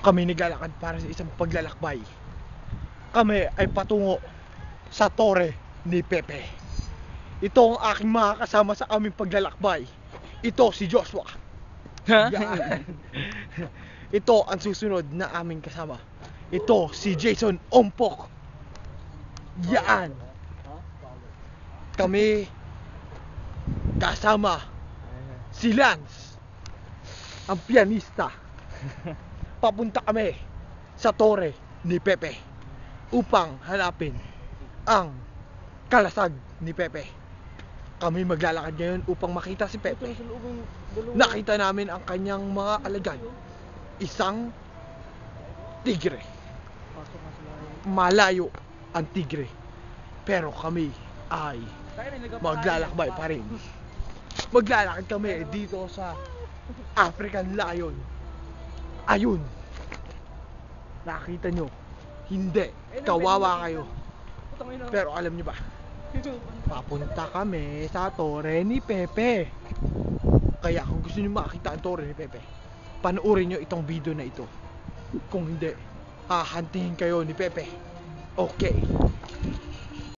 Kami naglalakad para sa isang paglalakbay. Kami ay patungo sa tore ni Pepe. Ito ang aking mga kasama sa aming paglalakbay. Ito si Joshua. Yan. Ito ang susunod na aming kasama. Ito si Jason Ompok. Yan. Kami kasama si Lance, ang pianista. Papunta kami sa tore ni Pepe upang hanapin ang kalasag ni Pepe. Kami maglalakad ngayon upang makita si Pepe. Nakita namin ang kanyang mga alagad. Isang tigre. Malayo ang tigre. Pero kami ay maglalakbay pa rin. Maglalakad kami dito sa African lion. Ayun. Nakita nyo. Hindi. Kawawa kayo. Pero alam nyo ba? Papunta kami sa tore ni Pepe. Kaya kung gusto nyo makita ang tore ni Pepe, panoorin nyo itong video na ito. Kung hindi, hahantingin kayo ni Pepe. Okay.